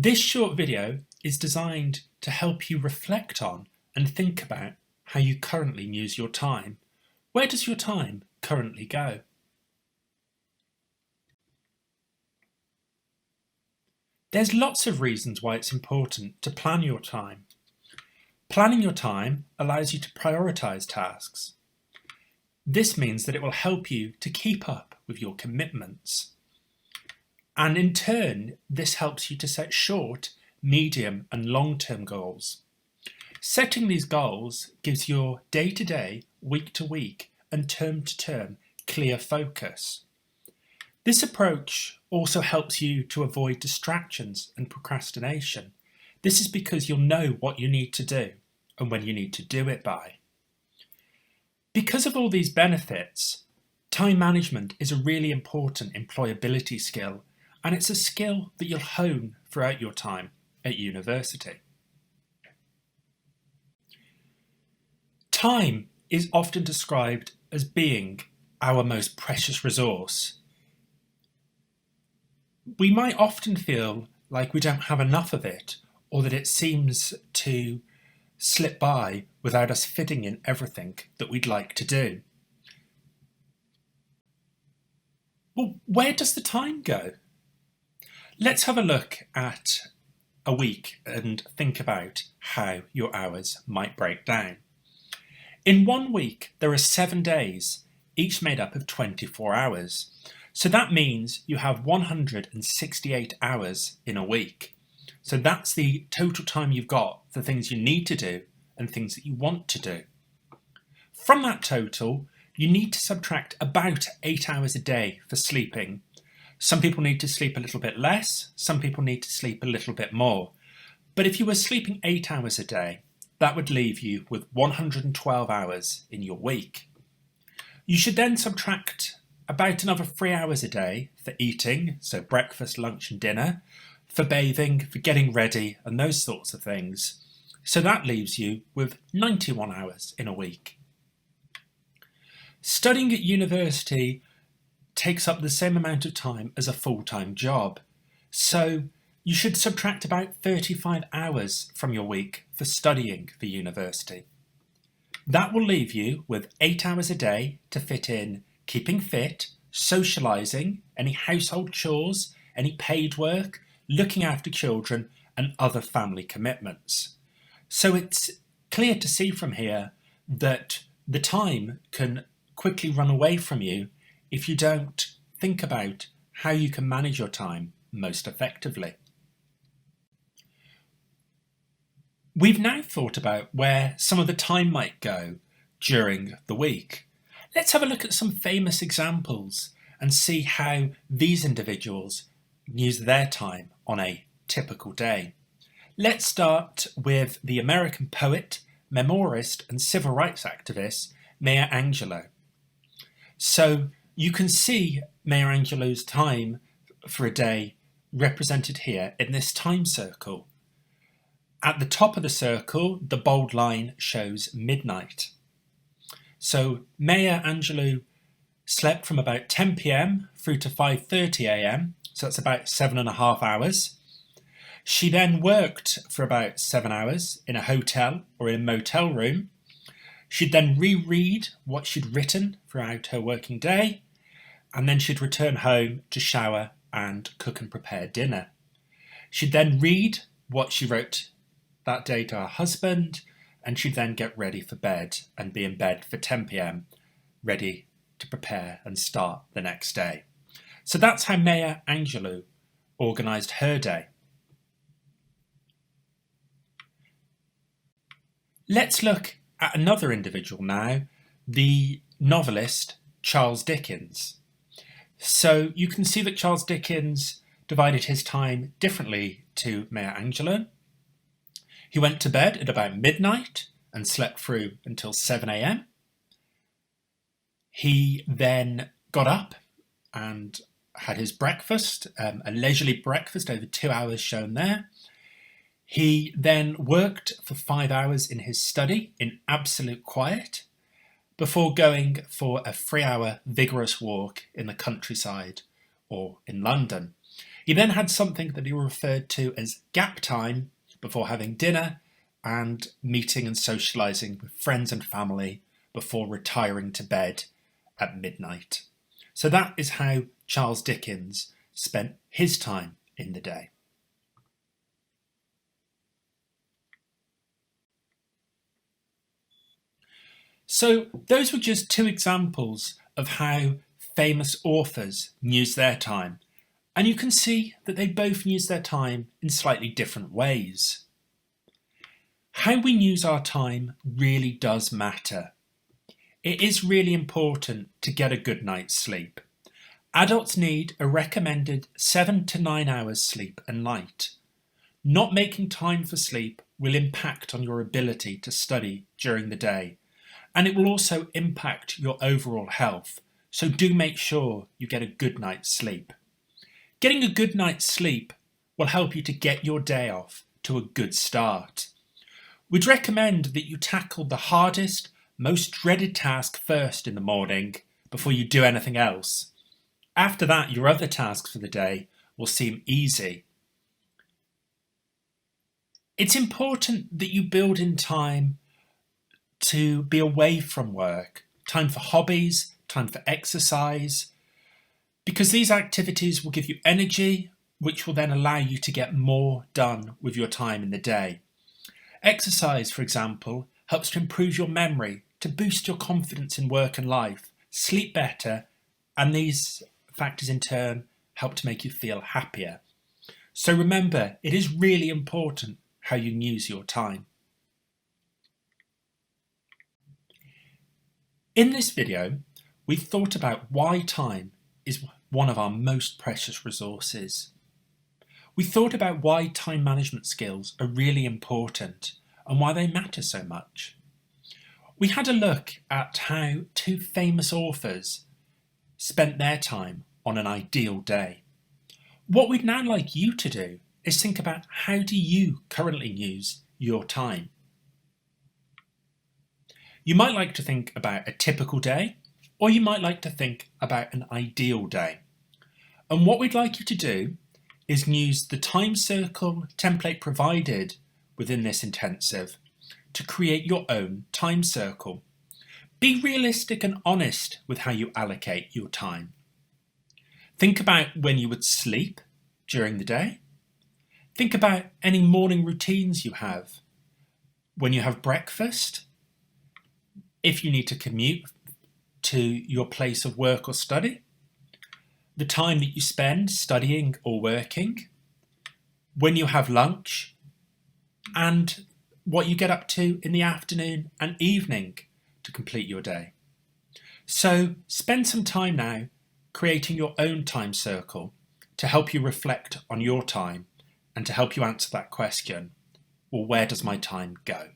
This short video is designed to help you reflect on and think about how you currently use your time. Where does your time currently go? There's lots of reasons why it's important to plan your time. Planning your time allows you to prioritise tasks. This means that it will help you to keep up with your commitments. And in turn, this helps you to set short, medium and long-term goals. Setting these goals gives your day-to-day, week-to-week and term-to-term clear focus. This approach also helps you to avoid distractions and procrastination. This is because you'll know what you need to do and when you need to do it by. Because of all these benefits, time management is a really important employability skill, and it's a skill that you'll hone throughout your time at university. Time is often described as being our most precious resource. We might often feel like we don't have enough of it, or that it seems to slip by without us fitting in everything that we'd like to do. Well, where does the time go? Let's have a look at a week and think about how your hours might break down. In 1 week, there are 7 days, each made up of 24 hours. So that means you have 168 hours in a week. So that's the total time you've got for things you need to do and things that you want to do. From that total, you need to subtract about 8 hours a day for sleeping. Some people need to sleep a little bit less, some people need to sleep a little bit more. But if you were sleeping 8 hours a day, that would leave you with 112 hours in your week. You should then subtract about another 3 hours a day for eating, so breakfast, lunch and dinner, for bathing, for getting ready and those sorts of things. So that leaves you with 91 hours in a week. Studying at university takes up the same amount of time as a full-time job. So you should subtract about 35 hours from your week for studying for university. That will leave you with 8 hours a day to fit in keeping fit, socialising, any household chores, any paid work, looking after children and other family commitments. So it's clear to see from here that the time can quickly run away from you if you don't think about how you can manage your time most effectively. We've now thought about where some of the time might go during the week. Let's have a look at some famous examples and see how these individuals use their time on a typical day. Let's start with the American poet, memorist and civil rights activist Maya Angelou. So you can see Maya Angelou's time for a day represented here in this time circle. At the top of the circle, the bold line shows midnight. So Maya Angelou slept from about 10 p.m. through to 5:30 a.m. So that's about 7.5 hours. She then worked for about 7 hours in a hotel or in a motel room. She'd then reread what she'd written throughout her working day, and then she'd return home to shower and cook and prepare dinner. She'd then read what she wrote that day to her husband, and she'd then get ready for bed and be in bed for 10 p.m, ready to prepare and start the next day. So that's how Maya Angelou organised her day. Let's look at another individual now, the novelist Charles Dickens. So you can see that Charles Dickens divided his time differently to Maya Angelou. He went to bed at about midnight and slept through until 7 a.m. He then got up and had his breakfast, a leisurely breakfast over 2 hours shown there. He then worked for 5 hours in his study in absolute quiet before going for a 3-hour vigorous walk in the countryside or in London. He then had something that he referred to as gap time before having dinner and meeting and socialising with friends and family before retiring to bed at midnight. So that is how Charles Dickens spent his time in the day. So those were just two examples of how famous authors use their time. And you can see that they both use their time in slightly different ways. How we use our time really does matter. It is really important to get a good night's sleep. Adults need a recommended 7 to 9 hours sleep a night. Not making time for sleep will impact on your ability to study during the day, and it will also impact your overall health, so do make sure you get a good night's sleep. Getting a good night's sleep will help you to get your day off to a good start. We'd recommend that you tackle the hardest, most dreaded task first in the morning before you do anything else. After that, your other tasks for the day will seem easy. It's important that you build in time to be away from work, time for hobbies, time for exercise, because these activities will give you energy, which will then allow you to get more done with your time in the day. Exercise, for example, helps to improve your memory, to boost your confidence in work and life, sleep better, and these factors in turn help to make you feel happier. So remember, it is really important how you use your time. In this video, we've thought about why time is one of our most precious resources. We thought about why time management skills are really important and why they matter so much. We had a look at how two famous authors spent their time on an ideal day. What we'd now like you to do is think about how do you currently use your time. You might like to think about a typical day, or you might like to think about an ideal day. And what we'd like you to do is use the time circle template provided within this intensive to create your own time circle. Be realistic and honest with how you allocate your time. Think about when you would sleep during the day. Think about any morning routines you have. When you have breakfast, if you need to commute to your place of work or study, the time that you spend studying or working, when you have lunch, and what you get up to in the afternoon and evening to complete your day. So spend some time now creating your own time circle to help you reflect on your time and to help you answer that question, well, where does my time go?